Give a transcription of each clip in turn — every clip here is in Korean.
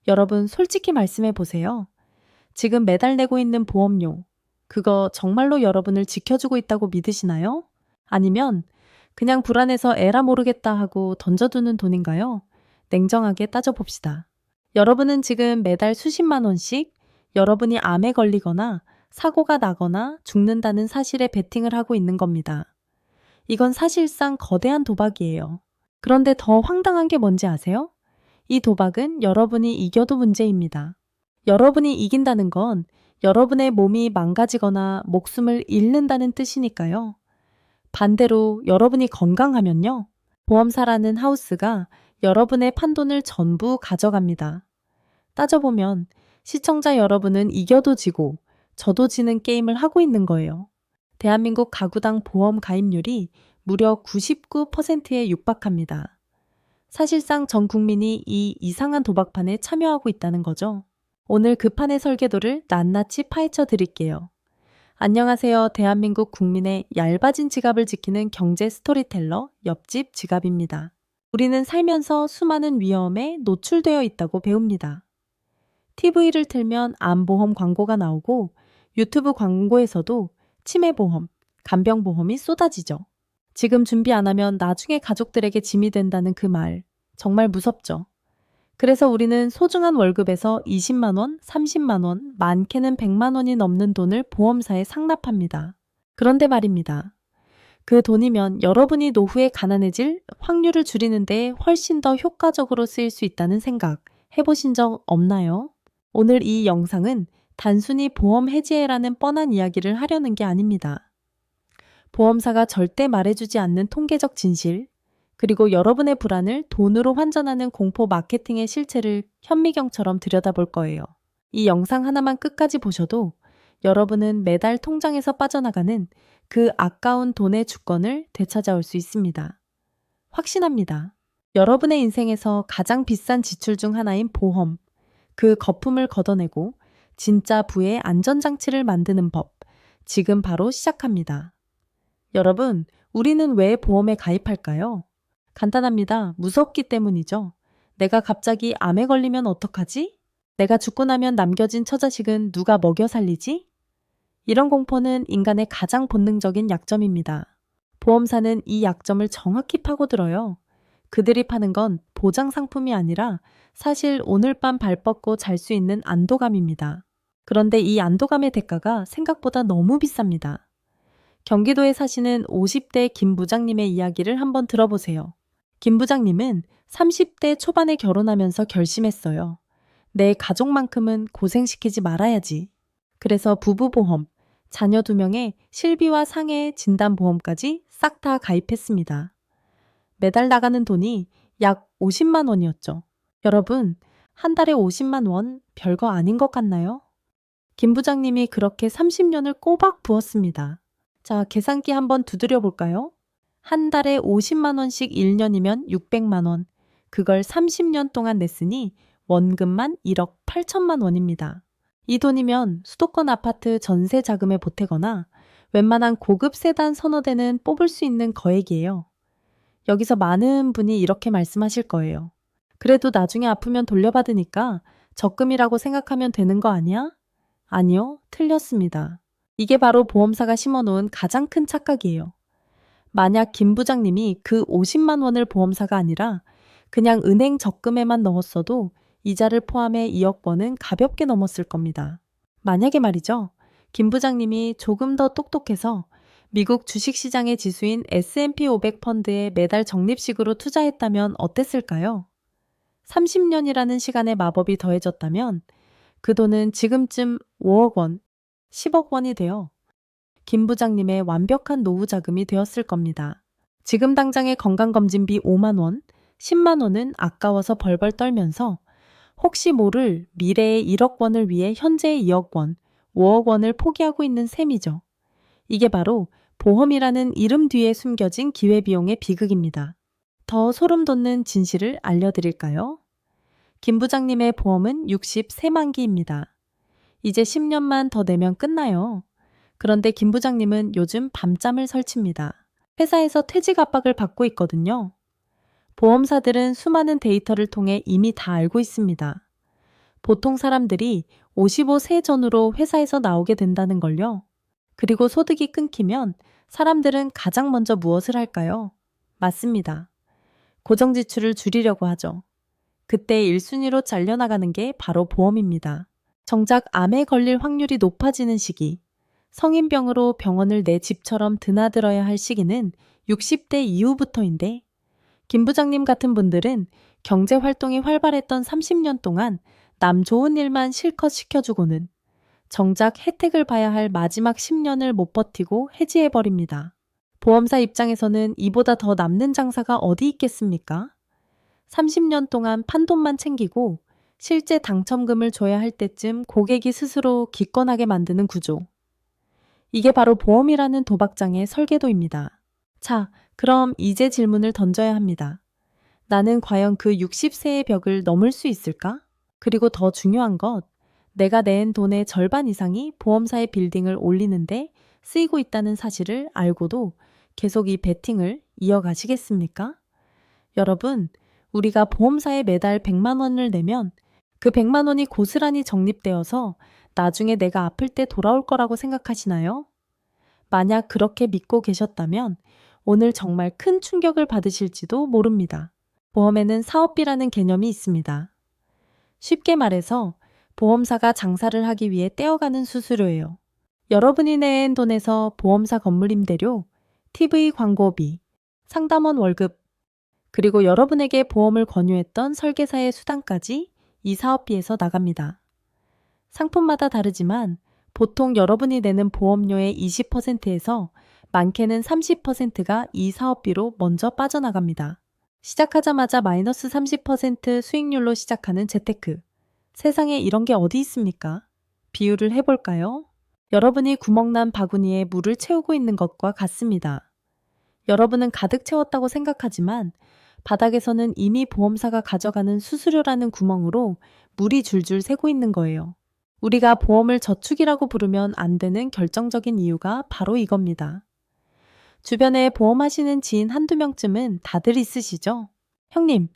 여러분, 솔직히 말씀해 보세요. 지금 매달 내고 있는 보험료, 그거 정말로 여러분을 지켜주고 있다고 믿으시나요? 아니면 그냥 불안해서 에라 모르겠다 하고 던져두는 돈인가요? 냉정하게 따져봅시다. 여러분은 지금 매달 수십만 원씩 여러분이 암에 걸리거나 사고가 나거나 죽는다는 사실에 베팅을 하고 있는 겁니다. 이건 사실상 거대한 도박이에요. 그런데 더 황당한 게 뭔지 아세요? 이 도박은 여러분이 이겨도 문제입니다. 여러분이 이긴다는 건 여러분의 몸이 망가지거나 목숨을 잃는다는 뜻이니까요. 반대로 여러분이 건강하면요. 보험사라는 하우스가 여러분의 판돈을 전부 가져갑니다. 따져보면 시청자 여러분은 이겨도 지고 져도 지는 게임을 하고 있는 거예요. 대한민국 가구당 보험 가입률이 무려 99%에 육박합니다. 사실상 전 국민이 이 이상한 도박판에 참여하고 있다는 거죠. 오늘 그 판의 설계도를 낱낱이 파헤쳐 드릴게요. 안녕하세요. 대한민국 국민의 얇아진 지갑을 지키는 경제 스토리텔러 옆집 지갑입니다. 우리는 살면서 수많은 위험에 노출되어 있다고 배웁니다. TV를 틀면 암보험 광고가 나오고 유튜브 광고에서도 치매보험, 간병보험이 쏟아지죠. 지금 준비 안 하면 나중에 가족들에게 짐이 된다는 그 말, 정말 무섭죠. 그래서 우리는 소중한 월급에서 20만 원, 30만 원, 많게는 100만 원이 넘는 돈을 보험사에 상납합니다. 그런데 말입니다. 그 돈이면 여러분이 노후에 가난해질 확률을 줄이는 데 훨씬 더 효과적으로 쓰일 수 있다는 생각 해보신 적 없나요? 오늘 이 영상은 단순히 보험 해지해라는 뻔한 이야기를 하려는 게 아닙니다. 보험사가 절대 말해주지 않는 통계적 진실, 그리고 여러분의 불안을 돈으로 환전하는 공포 마케팅의 실체를 현미경처럼 들여다볼 거예요. 이 영상 하나만 끝까지 보셔도 여러분은 매달 통장에서 빠져나가는 그 아까운 돈의 주권을 되찾아올 수 있습니다. 확신합니다. 여러분의 인생에서 가장 비싼 지출 중 하나인 보험, 그 거품을 걷어내고 진짜 부의 안전장치를 만드는 법, 지금 바로 시작합니다. 여러분, 우리는 왜 보험에 가입할까요? 간단합니다. 무섭기 때문이죠. 내가 갑자기 암에 걸리면 어떡하지? 내가 죽고 나면 남겨진 처자식은 누가 먹여 살리지? 이런 공포는 인간의 가장 본능적인 약점입니다. 보험사는 이 약점을 정확히 파고들어요. 그들이 파는 건 보장 상품이 아니라 사실 오늘 밤 발 뻗고 잘 수 있는 안도감입니다. 그런데 이 안도감의 대가가 생각보다 너무 비쌉니다. 경기도에 사시는 50대 김 부장님의 이야기를 한번 들어보세요. 김 부장님은 30대 초반에 결혼하면서 결심했어요. 내 가족만큼은 고생시키지 말아야지. 그래서 부부보험, 자녀 2명의 실비와 상해 진단보험까지 싹 다 가입했습니다. 매달 나가는 돈이 약 50만 원이었죠. 여러분, 한 달에 50만 원 별거 아닌 것 같나요? 김 부장님이 그렇게 30년을 꼬박 부었습니다. 자, 계산기 한번 두드려 볼까요? 한 달에 50만 원씩 1년이면 600만 원. 그걸 30년 동안 냈으니 원금만 1억 8천만 원입니다. 이 돈이면 수도권 아파트 전세 자금에 보태거나 웬만한 고급 세단 서너 대는 뽑을 수 있는 거액이에요. 여기서 많은 분이 이렇게 말씀하실 거예요. 그래도 나중에 아프면 돌려받으니까 적금이라고 생각하면 되는 거 아니야? 아니요, 틀렸습니다. 이게 바로 보험사가 심어놓은 가장 큰 착각이에요. 만약 김 부장님이 그 50만 원을 보험사가 아니라 그냥 은행 적금에만 넣었어도 이자를 포함해 2억 원은 가볍게 넘었을 겁니다. 만약에 말이죠. 김 부장님이 조금 더 똑똑해서 미국 주식시장의 지수인 S&P 500 펀드에 매달 적립식으로 투자했다면 어땠을까요? 30년이라는 시간의 마법이 더해졌다면 그 돈은 지금쯤 5억 원, 10억 원이 되어 김 부장님의 완벽한 노후 자금이 되었을 겁니다. 지금 당장의 건강검진비 5만 원, 10만 원은 아까워서 벌벌 떨면서 혹시 모를 미래의 1억 원을 위해 현재의 2억 원, 5억 원을 포기하고 있는 셈이죠. 이게 바로 보험이라는 이름 뒤에 숨겨진 기회비용의 비극입니다. 더 소름 돋는 진실을 알려드릴까요? 김 부장님의 보험은 63만기입니다. 이제 10년만 더 내면 끝나요. 그런데 김 부장님은 요즘 밤잠을 설칩니다. 회사에서 퇴직 압박을 받고 있거든요. 보험사들은 수많은 데이터를 통해 이미 다 알고 있습니다. 보통 사람들이 55세 전후로 회사에서 나오게 된다는 걸요. 그리고 소득이 끊기면 사람들은 가장 먼저 무엇을 할까요? 맞습니다. 고정 지출을 줄이려고 하죠. 그때 1순위로 잘려나가는 게 바로 보험입니다. 정작 암에 걸릴 확률이 높아지는 시기, 성인병으로 병원을 내 집처럼 드나들어야 할 시기는 60대 이후부터인데, 김 부장님 같은 분들은 경제 활동이 활발했던 30년 동안 남 좋은 일만 실컷 시켜주고는 정작 혜택을 봐야 할 마지막 10년을 못 버티고 해지해버립니다. 보험사 입장에서는 이보다 더 남는 장사가 어디 있겠습니까? 30년 동안 판돈만 챙기고 실제 당첨금을 줘야 할 때쯤 고객이 스스로 기권하게 만드는 구조. 이게 바로 보험이라는 도박장의 설계도입니다. 자, 그럼 이제 질문을 던져야 합니다. 나는 과연 그 60세의 벽을 넘을 수 있을까? 그리고 더 중요한 것, 내가 낸 돈의 절반 이상이 보험사의 빌딩을 올리는데 쓰이고 있다는 사실을 알고도 계속 이 베팅을 이어가시겠습니까? 여러분, 우리가 보험사에 매달 100만 원을 내면 그 100만 원이 고스란히 적립되어서 나중에 내가 아플 때 돌아올 거라고 생각하시나요? 만약 그렇게 믿고 계셨다면 오늘 정말 큰 충격을 받으실지도 모릅니다. 보험에는 사업비라는 개념이 있습니다. 쉽게 말해서 보험사가 장사를 하기 위해 떼어가는 수수료예요. 여러분이 낸 돈에서 보험사 건물 임대료, TV 광고비, 상담원 월급, 그리고 여러분에게 보험을 권유했던 설계사의 수당까지 이 사업비에서 나갑니다. 상품마다 다르지만 보통 여러분이 내는 보험료의 20%에서 많게는 30%가 이 사업비로 먼저 빠져나갑니다. 시작하자마자 마이너스 30% 수익률로 시작하는 재테크. 세상에 이런 게 어디 있습니까? 비유를 해볼까요? 여러분이 구멍난 바구니에 물을 채우고 있는 것과 같습니다. 여러분은 가득 채웠다고 생각하지만 바닥에서는 이미 보험사가 가져가는 수수료라는 구멍으로 물이 줄줄 새고 있는 거예요. 우리가 보험을 저축이라고 부르면 안 되는 결정적인 이유가 바로 이겁니다. 주변에 보험하시는 지인 한두 명쯤은 다들 있으시죠? 형님,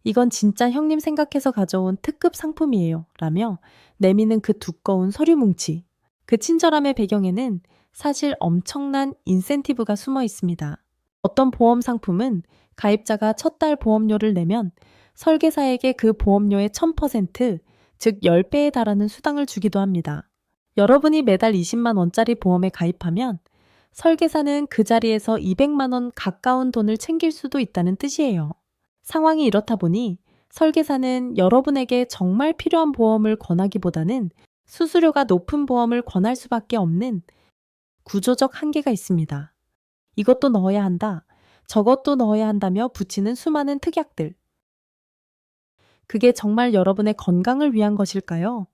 이건 진짜 형님 생각해서 가져온 특급 상품이에요. 라며 내미는 그 두꺼운 서류 뭉치. 그 친절함의 배경에는 사실 엄청난 인센티브가 숨어 있습니다. 어떤 보험 상품은 가입자가 첫 달 보험료를 내면 설계사에게 그 보험료의 1000%, 즉 10배에 달하는 수당을 주기도 합니다. 여러분이 매달 20만 원짜리 보험에 가입하면 설계사는 그 자리에서 200만 원 가까운 돈을 챙길 수도 있다는 뜻이에요. 상황이 이렇다 보니 설계사는 여러분에게 정말 필요한 보험을 권하기보다는 수수료가 높은 보험을 권할 수밖에 없는 구조적 한계가 있습니다. 이것도 넣어야 한다, 저것도 넣어야 한다며 붙이는 수많은 특약들. 그게 정말 여러분의 건강을 위한 것일까요?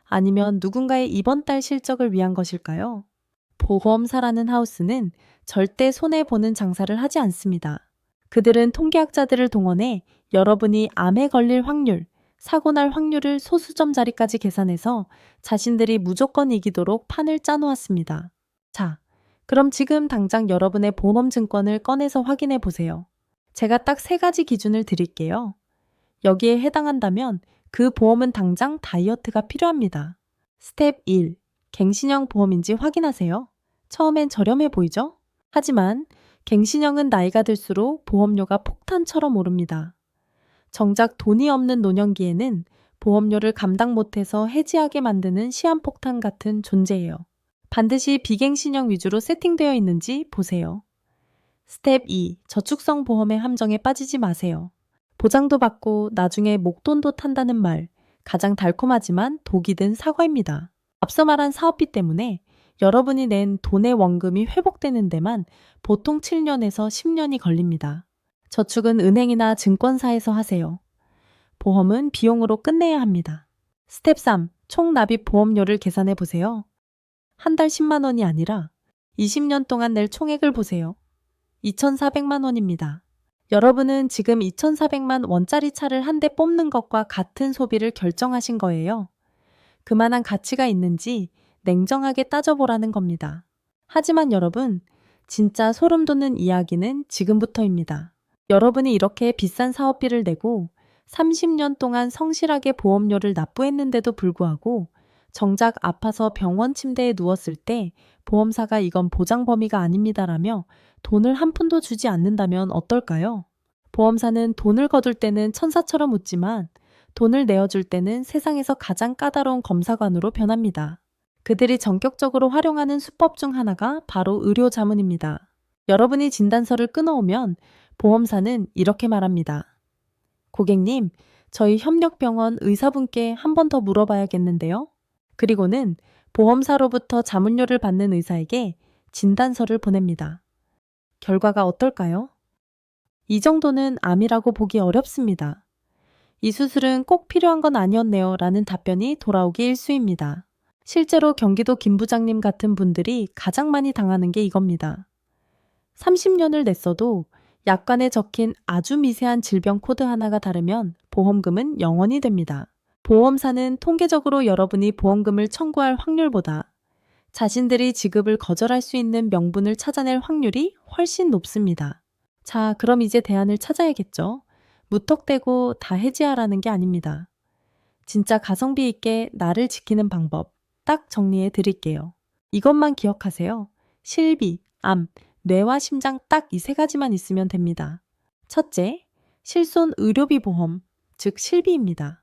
아니면 누군가의 이번 달 실적을 위한 것일까요? 보험사라는 하우스는 절대 손해보는 장사를 하지 않습니다. 그들은 통계학자들을 동원해 여러분이 암에 걸릴 확률, 사고 날 확률을 소수점 자리까지 계산해서 자신들이 무조건 이기도록 판을 짜놓았습니다. 자, 그럼 지금 당장 여러분의 보험증권을 꺼내서 확인해 보세요. 제가 딱 3가지 기준을 드릴게요. 여기에 해당한다면 그 보험은 당장 다이어트가 필요합니다. 스텝 1. 갱신형 보험인지 확인하세요. 처음엔 저렴해 보이죠? 하지만 갱신형은 나이가 들수록 보험료가 폭탄처럼 오릅니다. 정작 돈이 없는 노년기에는 보험료를 감당 못해서 해지하게 만드는 시한폭탄 같은 존재예요. 반드시 비갱신형 위주로 세팅되어 있는지 보세요. 스텝 2. 저축성 보험의 함정에 빠지지 마세요. 보장도 받고 나중에 목돈도 탄다는 말, 가장 달콤하지만 독이 든 사과입니다. 앞서 말한 사업비 때문에 여러분이 낸 돈의 원금이 회복되는 데만 보통 7년에서 10년이 걸립니다. 저축은 은행이나 증권사에서 하세요. 보험은 비용으로 끝내야 합니다. 스텝 3. 총 납입 보험료를 계산해 보세요. 한 달 10만 원이 아니라 20년 동안 낼 총액을 보세요. 2,400만 원입니다. 여러분은 지금 2,400만 원짜리 차를 한 대 뽑는 것과 같은 소비를 결정하신 거예요. 그만한 가치가 있는지 냉정하게 따져보라는 겁니다. 하지만 여러분, 진짜 소름 돋는 이야기는 지금부터입니다. 여러분이 이렇게 비싼 사업비를 내고 30년 동안 성실하게 보험료를 납부했는데도 불구하고 정작 아파서 병원 침대에 누웠을 때 보험사가 이건 보장 범위가 아닙니다라며 돈을 한 푼도 주지 않는다면 어떨까요? 보험사는 돈을 거둘 때는 천사처럼 웃지만 돈을 내어줄 때는 세상에서 가장 까다로운 검사관으로 변합니다. 그들이 전격적으로 활용하는 수법 중 하나가 바로 의료 자문입니다. 여러분이 진단서를 끊어오면 보험사는 이렇게 말합니다. 고객님, 저희 협력병원 의사분께 한 번 더 물어봐야겠는데요. 그리고는 보험사로부터 자문료를 받는 의사에게 진단서를 보냅니다. 결과가 어떨까요? 이 정도는 암이라고 보기 어렵습니다. 이 수술은 꼭 필요한 건 아니었네요 라는 답변이 돌아오기 일쑤입니다. 실제로 경기도 김 부장님 같은 분들이 가장 많이 당하는 게 이겁니다. 30년을 냈어도 약관에 적힌 아주 미세한 질병 코드 하나가 다르면 보험금은 0원이 됩니다. 보험사는 통계적으로 여러분이 보험금을 청구할 확률보다 자신들이 지급을 거절할 수 있는 명분을 찾아낼 확률이 훨씬 높습니다. 자, 그럼 이제 대안을 찾아야겠죠. 무턱대고 다 해지하라는 게 아닙니다. 진짜 가성비 있게 나를 지키는 방법 딱 정리해 드릴게요. 이것만 기억하세요. 실비, 암, 뇌와 심장 딱 이 세 가지만 있으면 됩니다. 첫째, 실손 의료비 보험, 즉 실비입니다.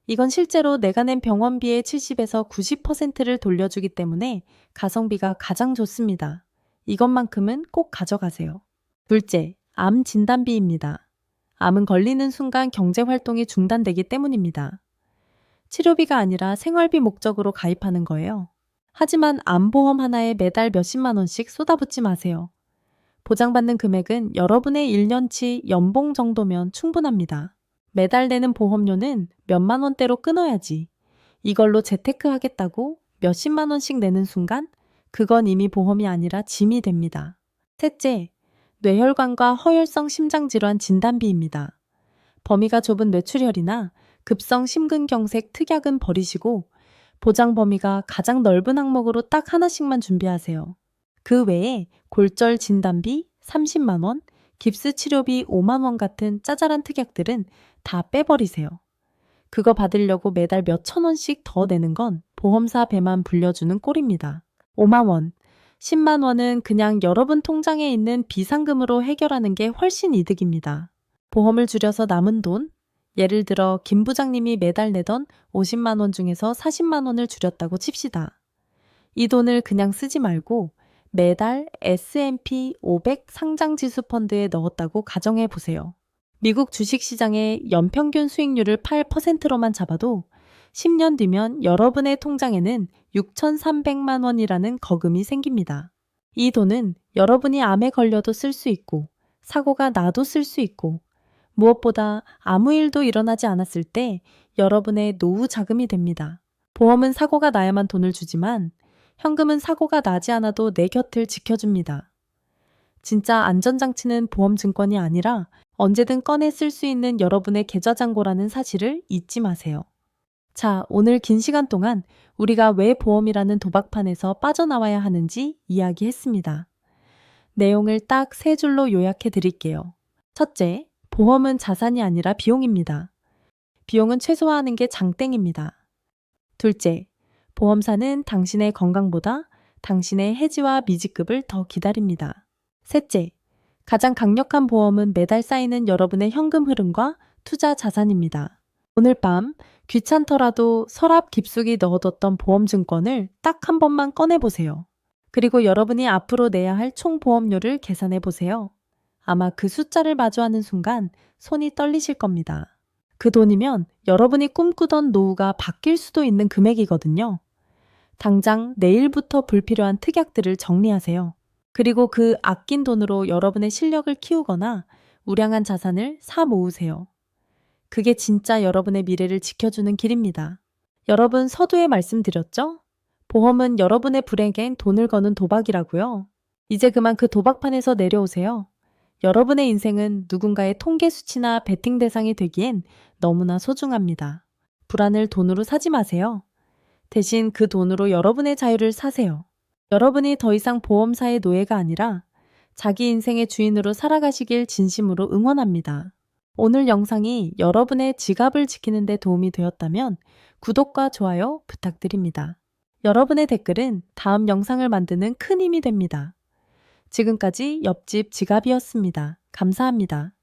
이건 실제로 내가 낸 병원비의 70에서 90%를 돌려주기 때문에 가성비가 가장 좋습니다. 이것만큼은 꼭 가져가세요. 둘째, 암 진단비입니다. 암은 걸리는 순간 경제활동이 중단되기 때문입니다. 치료비가 아니라 생활비 목적으로 가입하는 거예요. 하지만 암보험 하나에 매달 몇십만 원씩 쏟아붓지 마세요. 보장받는 금액은 여러분의 1년치 연봉 정도면 충분합니다. 매달 내는 보험료는 몇만 원대로 끊어야지. 이걸로 재테크 하겠다고 몇십만 원씩 내는 순간 그건 이미 보험이 아니라 짐이 됩니다. 셋째, 뇌혈관과 허혈성 심장질환 진단비입니다. 범위가 좁은 뇌출혈이나 급성 심근경색 특약은 버리시고 보장 범위가 가장 넓은 항목으로 딱 하나씩만 준비하세요. 그 외에 골절 진단비 30만 원, 깁스 치료비 5만 원 같은 짜잘한 특약들은 다 빼버리세요. 그거 받으려고 매달 몇천 원씩 더 내는 건 보험사 배만 불려주는 꼴입니다. 5만 원, 10만 원은 그냥 여러분 통장에 있는 비상금으로 해결하는 게 훨씬 이득입니다. 보험을 줄여서 남은 돈, 예를 들어 김 부장님이 매달 내던 50만 원 중에서 40만 원을 줄였다고 칩시다. 이 돈을 그냥 쓰지 말고 매달 S&P 500 상장지수 펀드에 넣었다고 가정해 보세요. 미국 주식시장의 연평균 수익률을 8%로만 잡아도 10년 뒤면 여러분의 통장에는 6,300만 원이라는 거금이 생깁니다. 이 돈은 여러분이 암에 걸려도 쓸 수 있고 사고가 나도 쓸 수 있고 무엇보다 아무 일도 일어나지 않았을 때 여러분의 노후 자금이 됩니다. 보험은 사고가 나야만 돈을 주지만 현금은 사고가 나지 않아도 내 곁을 지켜줍니다. 진짜 안전장치는 보험증권이 아니라 언제든 꺼내 쓸 수 있는 여러분의 계좌잔고라는 사실을 잊지 마세요. 자, 오늘 긴 시간 동안 우리가 왜 보험이라는 도박판에서 빠져나와야 하는지 이야기했습니다. 내용을 딱 세 줄로 요약해 드릴게요. 첫째, 보험은 자산이 아니라 비용입니다. 비용은 최소화하는 게 장땡입니다. 둘째, 보험사는 당신의 건강보다 당신의 해지와 미지급을 더 기다립니다. 셋째, 가장 강력한 보험은 매달 쌓이는 여러분의 현금 흐름과 투자 자산입니다. 오늘 밤 귀찮더라도 서랍 깊숙이 넣어뒀던 보험증권을 딱 한 번만 꺼내보세요. 그리고 여러분이 앞으로 내야 할 총 보험료를 계산해보세요. 아마 그 숫자를 마주하는 순간 손이 떨리실 겁니다. 그 돈이면 여러분이 꿈꾸던 노후가 바뀔 수도 있는 금액이거든요. 당장 내일부터 불필요한 특약들을 정리하세요. 그리고 그 아낀 돈으로 여러분의 실력을 키우거나 우량한 자산을 사 모으세요. 그게 진짜 여러분의 미래를 지켜주는 길입니다. 여러분 서두에 말씀드렸죠? 보험은 여러분의 불행엔 돈을 거는 도박이라고요. 이제 그만 그 도박판에서 내려오세요. 여러분의 인생은 누군가의 통계 수치나 베팅 대상이 되기엔 너무나 소중합니다. 불안을 돈으로 사지 마세요. 대신 그 돈으로 여러분의 자유를 사세요. 여러분이 더 이상 보험사의 노예가 아니라 자기 인생의 주인으로 살아가시길 진심으로 응원합니다. 오늘 영상이 여러분의 지갑을 지키는 데 도움이 되었다면 구독과 좋아요 부탁드립니다. 여러분의 댓글은 다음 영상을 만드는 큰 힘이 됩니다. 지금까지 옆집 지갑이었습니다. 감사합니다.